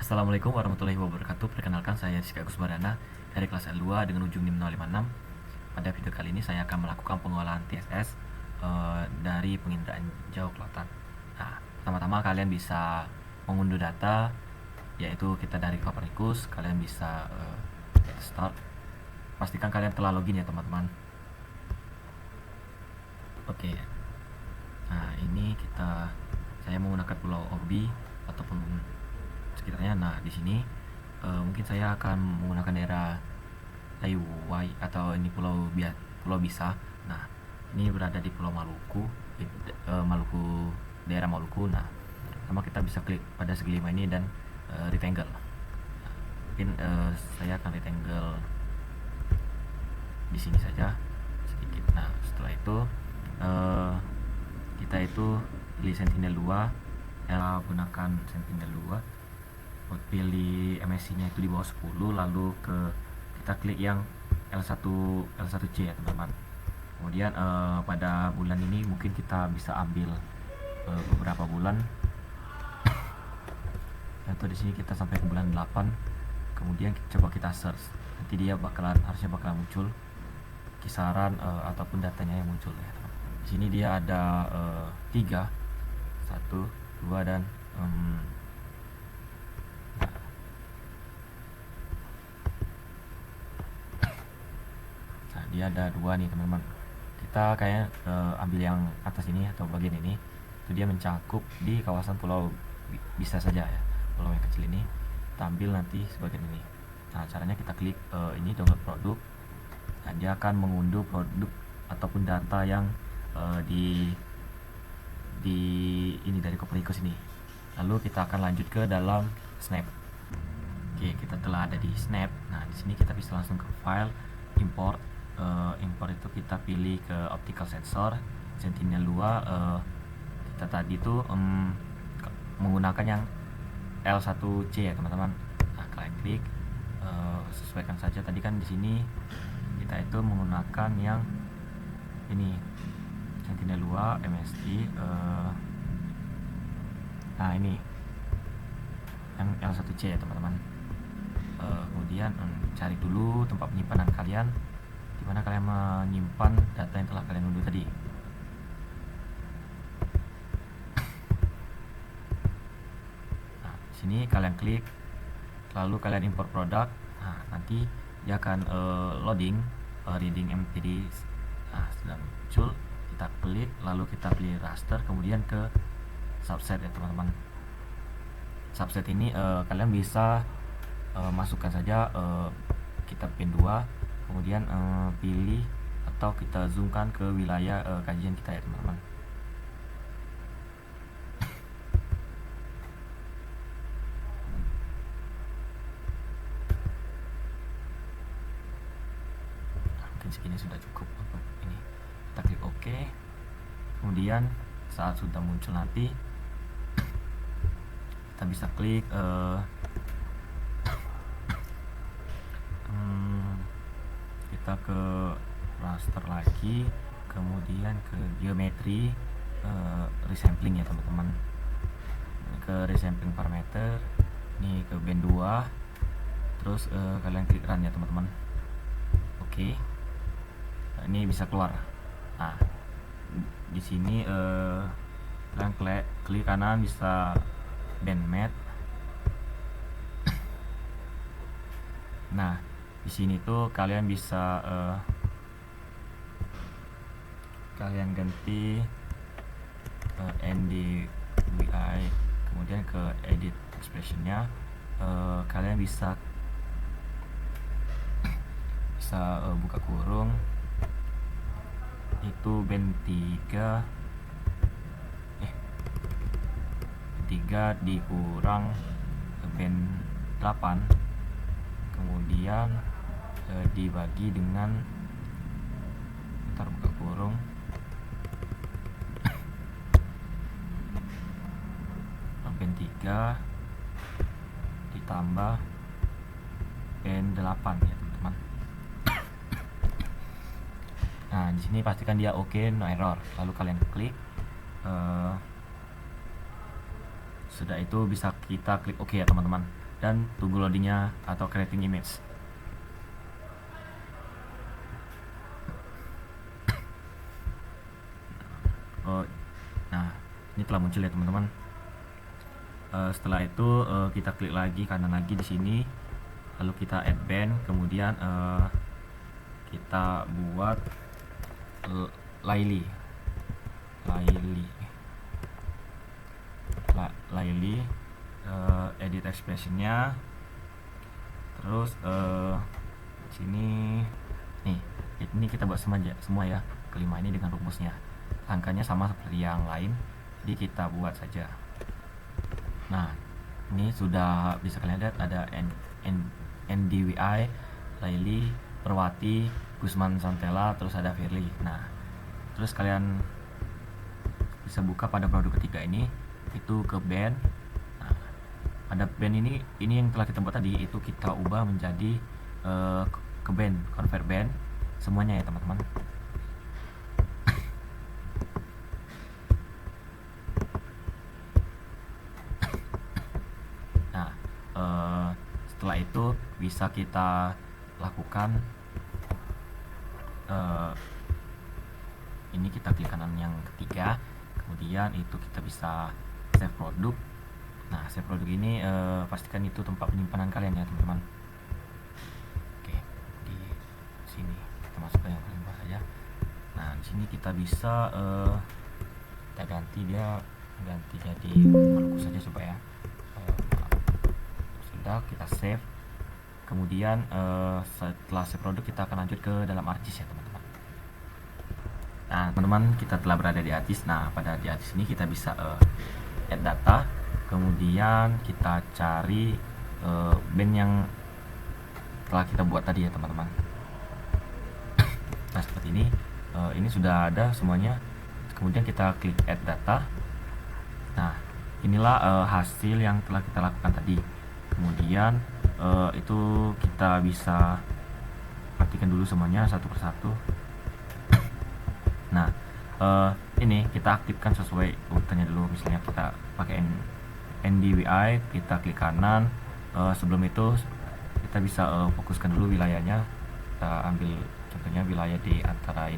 Assalamualaikum warahmatullahi wabarakatuh. Perkenalkan, saya Rizky Agus Bardana dari kelas L2 dengan ujung NIM 056. Pada video kali ini saya akan melakukan pengolahan TSS dari penginderaan jauh kelautan. Nah, pertama-tama kalian bisa mengunduh data, yaitu kita dari Copernicus. Kalian bisa start. Pastikan kalian telah login ya teman-teman. Oke. Nah, ini saya menggunakan pulau Obi ataupun sekitarnya. Nah, di sini mungkin saya akan menggunakan daerah Taiwan atau ini pulau Bisa. Nah, ini berada di Pulau Maluku, daerah Maluku. Nah, pertama kita bisa klik pada segi 5 ini dan rectangle. Nah, mungkin saya akan rectangle di sini saja sedikit. Nah, setelah itu kita itu pilih Sentinel 2, gunakan Sentinel 2, pilih MSI nya itu di bawah 10, lalu kita klik yang L1C ya teman-teman. Kemudian pada bulan ini mungkin kita bisa ambil beberapa bulan, atau di sini kita sampai ke bulan 8. Kemudian coba kita search, nanti dia harusnya bakalan muncul kisaran ataupun datanya yang muncul ya. Di sini dia ada 3, 1, 2 dan dia ada 2 nih teman-teman. Kita kayak ambil yang atas ini atau bagian ini, itu dia mencakup di kawasan pulau Bisa saja ya. Pulau yang kecil ini kita ambil nanti sebagian ini. Nah, caranya kita klik ini download produk. Nah, dia akan mengunduh produk ataupun data yang di ini dari Copernicus ini. Lalu kita akan lanjut ke dalam Snap. Oke, kita telah ada di Snap. Nah, di sini kita bisa langsung ke file, import. Import itu kita pilih ke optical sensor Sentinel 2. Kita tadi itu menggunakan yang L1C ya teman-teman. Nah, kalian klik, sesuaikan saja. Tadi kan di sini kita itu menggunakan yang ini Sentinel 2 MSI. Nah, ini yang L1C ya teman-teman. Kemudian cari dulu tempat penyimpanan kalian, dimana kalian menyimpan data yang telah kalian unduh tadi. Nah, sini kalian klik, lalu kalian import produk. Nah, nanti dia akan loading reading MPD. Nah, sudah muncul, kita klik, lalu kita pilih raster, kemudian ke subset ya teman-teman. Subset ini kalian bisa masukkan saja kita pin 2, kemudian pilih atau kita zoomkan ke wilayah kajian kita ya teman-teman. Nah, mungkin segini sudah cukup untuk ini. Kita klik OK. Kemudian saat sudah muncul nanti kita bisa klik kita ke raster lagi, kemudian ke geometri, resampling ya teman-teman. Ke resampling parameter, ini ke band 2, terus kalian klik run ya teman-teman. Oke. Nah, ini bisa keluar. Nah, di sini kalian klik kanan bisa band mat. Nah, di sini tuh kalian bisa kalian ganti NDVI, kemudian ke edit expressionnya. Kalian bisa buka kurung, itu band 3 dikurang band 8, kemudian dibagi dengan buka kurung band 3 ditambah band 8 ya teman-teman. Nah, di sini pastikan dia oke, no error. Lalu kalian klik. Sudah itu bisa kita klik OK ya teman-teman. dan tunggu loadingnya atau creating image. Nah, ini telah muncul ya teman-teman. Setelah itu kita klik lagi kanan lagi di sini, lalu kita add band, kemudian kita buat Laili edit expressionnya, terus sini nih, ini kita buat semua ya, kelima ini dengan rumusnya, angkanya sama seperti yang lain, jadi kita buat saja. Nah, ini sudah bisa kalian lihat ada NDWI, Laili, Perwati, Gusman Santella, terus ada Firly. Nah, terus kalian bisa buka pada produk ketiga ini, itu ke band. Nah, pada band ini yang telah kita buat tadi, itu kita ubah menjadi ke band, convert band semuanya ya teman-teman. Nah, setelah itu bisa kita lakukan ini, kita klik kanan yang ketiga, kemudian itu kita bisa save produk. Nah, save produk ini pastikan itu tempat penyimpanan kalian ya teman-teman. Oke, di sini kita masuk ke yang paling bawah saja. Nah, di sini kita bisa kita ganti jadi Maluku saja supaya sudah kita save. Kemudian setelah save produk kita akan lanjut ke dalam ArcGIS ya teman-teman. Nah teman-teman, kita telah berada di ArcGIS. Nah pada di ArcGIS ini kita bisa add data, kemudian kita cari band yang telah kita buat tadi ya teman-teman. Nah seperti ini sudah ada semuanya. Kemudian kita klik add data. Nah inilah hasil yang telah kita lakukan tadi. Kemudian itu kita bisa perhatikan dulu semuanya satu persatu. Nah ini kita aktifkan sesuai urutannya dulu. Misalnya kita pakai NDWI, kita klik kanan. Sebelum itu kita bisa fokuskan dulu wilayahnya. Kita ambil contohnya wilayah di antara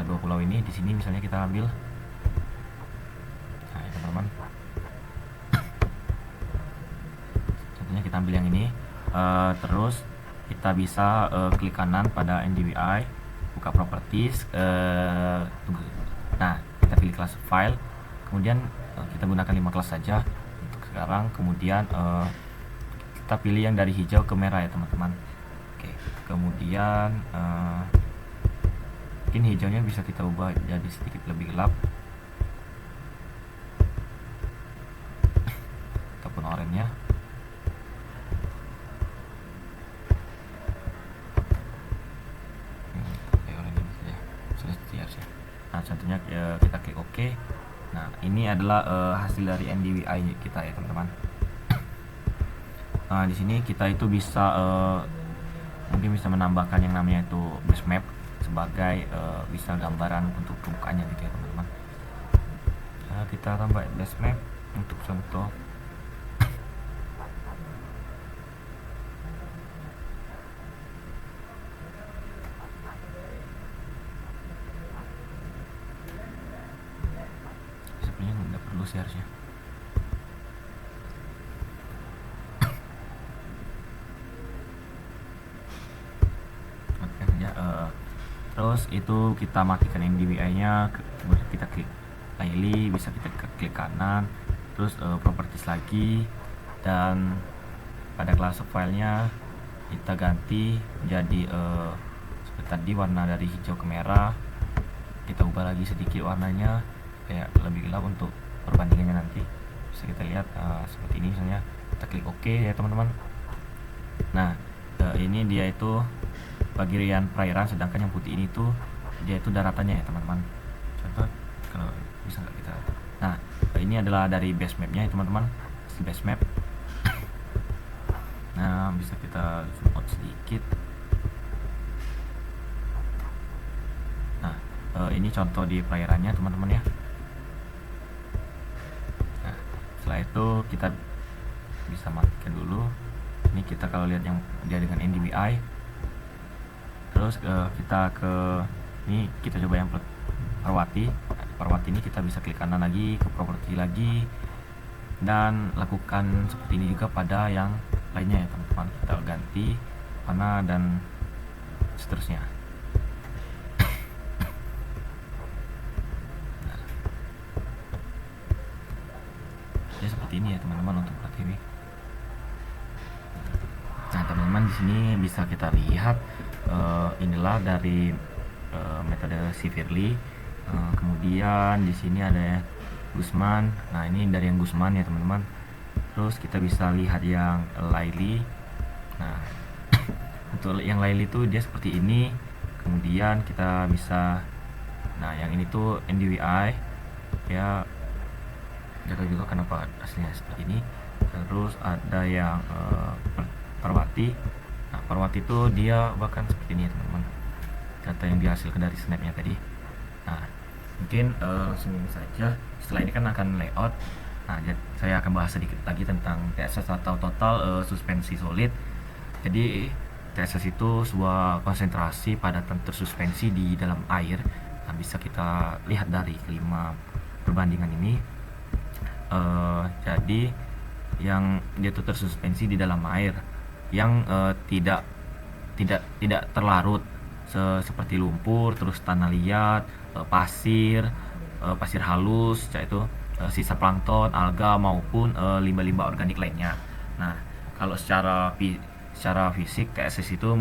dua pulau ini. Di sini misalnya kita ambil, nah teman-teman, contohnya kita ambil yang ini. Terus kita bisa klik kanan pada NDWI, buka properties, nah kita pilih kelas file, kemudian kita gunakan 5 kelas saja untuk sekarang. Kemudian kita pilih yang dari hijau ke merah ya teman-teman. Oke, kemudian mungkin hijaunya bisa kita ubah jadi sedikit lebih gelap ataupun oranye. Nah contohnya kita klik OK. Nah ini adalah hasil dari NDWI kita ya teman-teman. Nah di sini kita itu bisa mungkin bisa menambahkan yang namanya itu base map sebagai bisa gambaran untuk permukaannya gitu ya teman-teman. Nah, kita tambah base map untuk contoh. Nggak perlu sih harusnya. Terus itu kita matikan NDWI nya, kemudian kita klik Laili, bisa kita klik kanan, terus properties lagi, dan pada class filenya kita ganti menjadi seperti tadi, warna dari hijau ke merah. Kita ubah lagi sedikit warnanya kayak lebih gelap untuk perbandingannya nanti. Bisa kita lihat seperti ini misalnya. Kita klik OK ya teman-teman. Nah ini dia itu bagian perairan, sedangkan yang putih ini tuh dia itu daratannya ya teman-teman. Contoh kalau bisa nggak kita. Nah ini adalah dari base mapnya ya teman-teman, base map. Nah bisa kita zoom out sedikit. Nah ini contoh di perairannya teman-teman ya. Nah setelah itu kita bisa matikan dulu. Ini kita kalau lihat yang dia dengan NDVI, terus kita ke ini, kita coba yang Parwati ini kita bisa klik kanan lagi ke properti lagi, dan lakukan seperti ini juga pada yang lainnya ya teman-teman. Kita ganti warna dan seterusnya. Ya seperti ini ya teman-teman untuk PRATV. Nah teman-teman, di sini bisa kita lihat inilah dari metode severely. Kemudian di sini ada Guzman. Nah ini dari yang Guzman ya teman-teman. Terus kita bisa lihat yang Laili. Nah untuk yang Laili itu dia seperti ini. Kemudian kita bisa, nah yang ini tuh NDVI ya, nggak tahu juga kenapa aslinya seperti ini. Terus ada yang Parwati. Nah Parwati itu dia bahkan seperti ini ya teman-teman, data yang dihasilkan dari snapnya tadi. Nah mungkin langsung saja. Setelah ini kan akan layout. Nah saya akan bahas sedikit lagi tentang TSS atau total suspensi solid. Jadi TSS itu sebuah konsentrasi padatan tersuspensi di dalam air. Nah bisa kita lihat dari kelima perbandingan ini. Jadi yang dia itu tersuspensi di dalam air yang tidak terlarut seperti lumpur, terus tanah liat, pasir halus, yaitu sisa plankton, alga maupun limbah-limbah organik lainnya. Nah kalau secara fisik TSS itu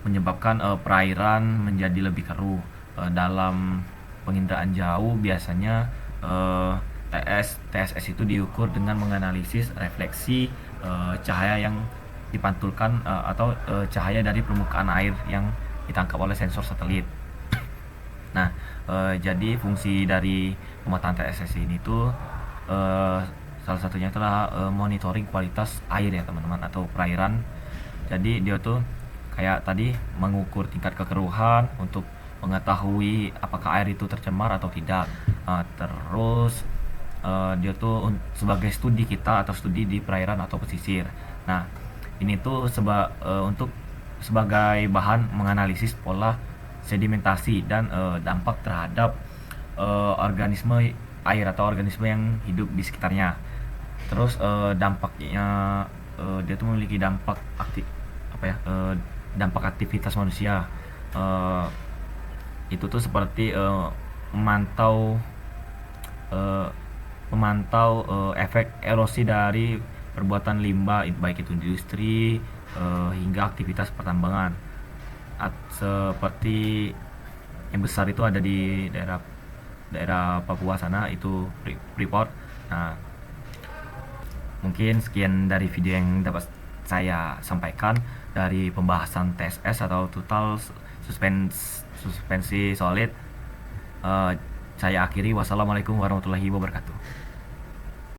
menyebabkan perairan menjadi lebih keruh. Dalam penginderaan jauh biasanya TSS itu diukur dengan menganalisis refleksi cahaya yang dipantulkan atau cahaya dari permukaan air yang ditangkap oleh sensor satelit. Nah jadi fungsi dari pemetaan TSS ini tuh salah satunya adalah monitoring kualitas air ya teman-teman, atau perairan. Jadi dia tuh kayak tadi mengukur tingkat kekeruhan untuk mengetahui apakah air itu tercemar atau tidak. Terus dia tuh sebagai studi kita atau studi di perairan atau pesisir. Nah ini tuh untuk sebagai bahan menganalisis pola sedimentasi dan dampak terhadap organisme air atau organisme yang hidup di sekitarnya. Terus dampaknya dia tuh memiliki dampak dampak aktivitas manusia. Itu tuh seperti memantau efek erosi dari perbuatan limbah, baik itu industri hingga aktivitas pertambangan. Seperti yang besar itu ada di daerah Papua sana, itu Freeport. Nah mungkin sekian dari video yang dapat saya sampaikan dari pembahasan TSS atau total suspensi solid. Saya akhiri. Wassalamualaikum warahmatullahi wabarakatuh.